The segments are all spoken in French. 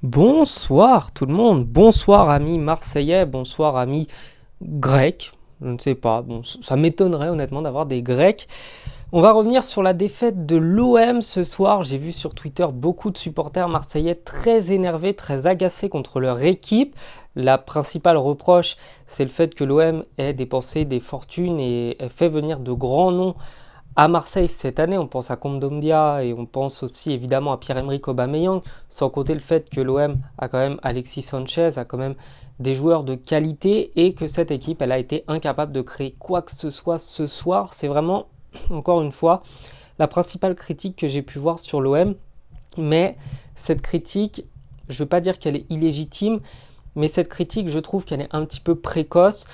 Bonsoir tout le monde, bonsoir amis marseillais, bonsoir amis grecs, je ne sais pas, bon, ça m'étonnerait honnêtement d'avoir des grecs. On va revenir sur la défaite de l'OM ce soir. J'ai vu sur Twitter beaucoup de supporters marseillais très énervés, très agacés contre leur équipe. La principale reproche, c'est le fait que l'OM ait dépensé des fortunes et ait fait venir de grands noms à Marseille cette année. On pense à Kondogbia et on pense aussi évidemment à Pierre-Emerick Aubameyang, sans compter le fait que l'OM a quand même Alexis Sanchez, a quand même des joueurs de qualité et que cette équipe elle a été incapable de créer quoi que ce soit ce soir. C'est vraiment, encore une fois, la principale critique que j'ai pu voir sur l'OM. Mais cette critique, je ne veux pas dire qu'elle est illégitime, mais cette critique, je trouve qu'elle est un petit peu précoce.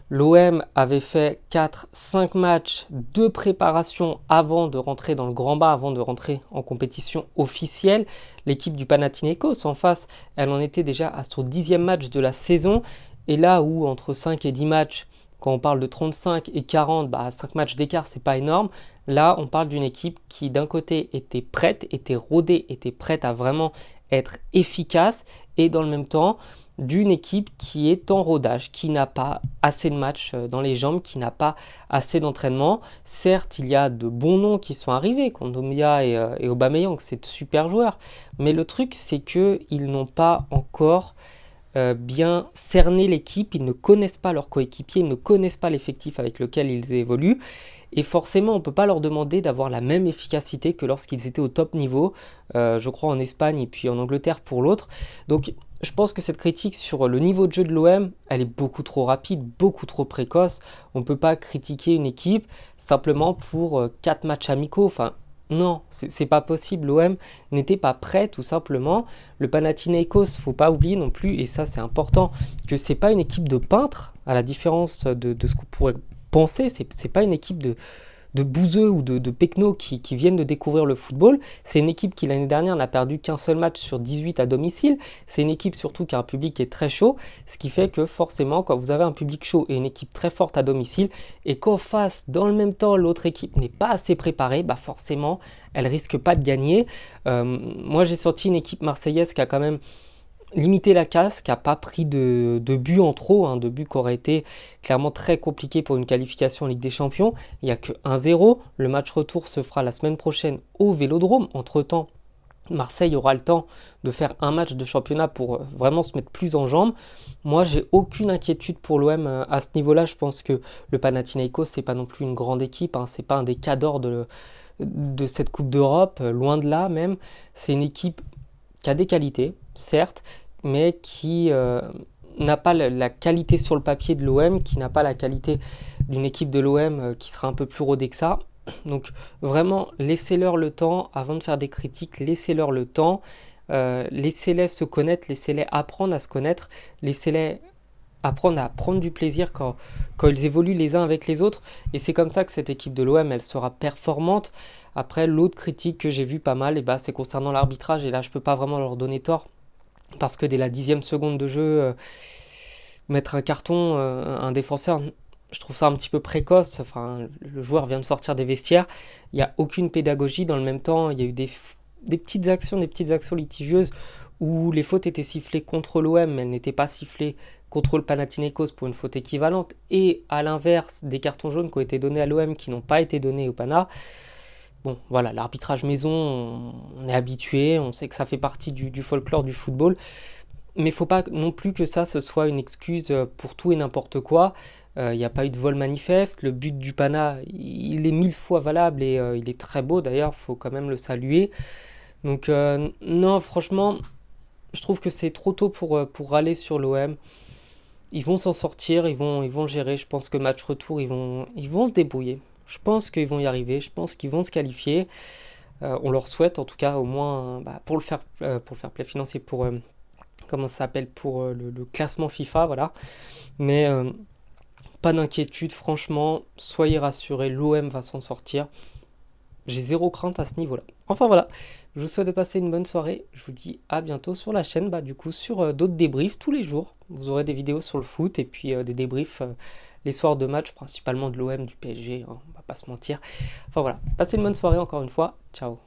L'OM avait fait 4-5 matchs de préparation avant de rentrer dans le grand bas, avant de rentrer en compétition officielle. L'équipe du Panathinaikos en face, elle en était déjà à son 10e match de la saison. Et là où entre 5 et 10 matchs, quand on parle de 35 et 40, 5 matchs d'écart, c'est pas énorme. Là, on parle d'une équipe qui d'un côté était prête, était rodée, était prête à vraiment être efficace et dans le même temps, d'une équipe qui est en rodage, qui n'a pas assez de matchs dans les jambes, qui n'a pas assez d'entraînement. Certes, il y a de bons noms qui sont arrivés, Kondogbia et Aubameyang, c'est de super joueurs. Mais le truc, c'est qu'ils n'ont pas encore bien cerné l'équipe, ils ne connaissent pas leurs coéquipiers, ils ne connaissent pas l'effectif avec lequel ils évoluent. Et forcément, on ne peut pas leur demander d'avoir la même efficacité que lorsqu'ils étaient au top niveau, je crois en Espagne et puis en Angleterre pour l'autre. Donc je pense que cette critique sur le niveau de jeu de l'OM, elle est beaucoup trop rapide, beaucoup trop précoce. On ne peut pas critiquer une équipe simplement pour 4 matchs amicaux. Enfin, non, c'est pas possible. L'OM n'était pas prêt, tout simplement. Le Panathinaikos, faut pas oublier non plus, et ça c'est important, que c'est pas une équipe de peintres, à la différence de ce qu'on pourrait penser. C'est pas une équipe de bouseux ou de pecnos qui viennent de découvrir le football. C'est une équipe qui l'année dernière n'a perdu qu'un seul match sur 18 à domicile. C'est une équipe surtout qui a un public qui est très chaud, ce qui fait que forcément quand vous avez un public chaud et une équipe très forte à domicile et qu'en face dans le même temps l'autre équipe n'est pas assez préparée, forcément elle risque pas de gagner. Moi j'ai sorti une équipe marseillaise qui a quand même limiter la casse, qui n'a pas pris de but en trop, de but qui aurait été clairement très compliqué pour une qualification en Ligue des Champions. Il n'y a que 1-0. Le match retour se fera la semaine prochaine au Vélodrome. Entre-temps, Marseille aura le temps de faire un match de championnat pour vraiment se mettre plus en jambes. Moi, j'ai aucune inquiétude pour l'OM à ce niveau-là. Je pense que le Panathinaikos, c'est pas non plus une grande équipe. C'est pas un des cadors de cette Coupe d'Europe, loin de là même. C'est une équipe qui a des qualités, certes, mais qui n'a pas la qualité sur le papier de l'OM, qui n'a pas la qualité d'une équipe de l'OM qui sera un peu plus rodée que ça. Donc vraiment, laissez-leur le temps, avant de faire des critiques, laissez-leur le temps, laissez-les se connaître, laissez-les apprendre à se connaître, laissez-les apprendre à prendre du plaisir quand ils évoluent les uns avec les autres. Et c'est comme ça que cette équipe de l'OM, elle sera performante. Après, l'autre critique que j'ai vue pas mal, c'est concernant l'arbitrage. Et là, je ne peux pas vraiment leur donner tort. Parce que dès la 10e seconde de jeu, mettre un carton, un défenseur, je trouve ça un petit peu précoce. Enfin, le joueur vient de sortir des vestiaires. Il n'y a aucune pédagogie. Dans le même temps, il y a eu des petites actions litigieuses où les fautes étaient sifflées contre l'OM, mais elles n'étaient pas sifflées contre le Panathinaikos pour une faute équivalente. Et à l'inverse, des cartons jaunes qui ont été donnés à l'OM qui n'ont pas été donnés au Pana. Bon, voilà, l'arbitrage maison, on est habitué, on sait que ça fait partie du folklore du football. Mais il ne faut pas non plus que ça, ce soit une excuse pour tout et n'importe quoi. Il n'y a pas eu de vol manifeste. Le but du Pana, il est 1000 fois valable et il est très beau d'ailleurs, il faut quand même le saluer. Donc non, franchement, je trouve que c'est trop tôt pour râler sur l'OM. Ils vont s'en sortir, ils vont le gérer. Je pense que match retour, ils vont se débrouiller. Je pense qu'ils vont y arriver, je pense qu'ils vont se qualifier. On leur souhaite en tout cas au moins pour le fair play financier, pour comment ça s'appelle, pour le classement FIFA, voilà. Mais pas d'inquiétude, franchement, soyez rassurés, l'OM va s'en sortir. J'ai zéro crainte à ce niveau-là. Enfin voilà, je vous souhaite de passer une bonne soirée. Je vous dis à bientôt sur la chaîne, du coup sur d'autres débriefs tous les jours. Vous aurez des vidéos sur le foot et puis des débriefs les soirs de match, principalement de l'OM, du PSG, on va pas se mentir. Enfin voilà, passez une bonne soirée encore une fois. Ciao.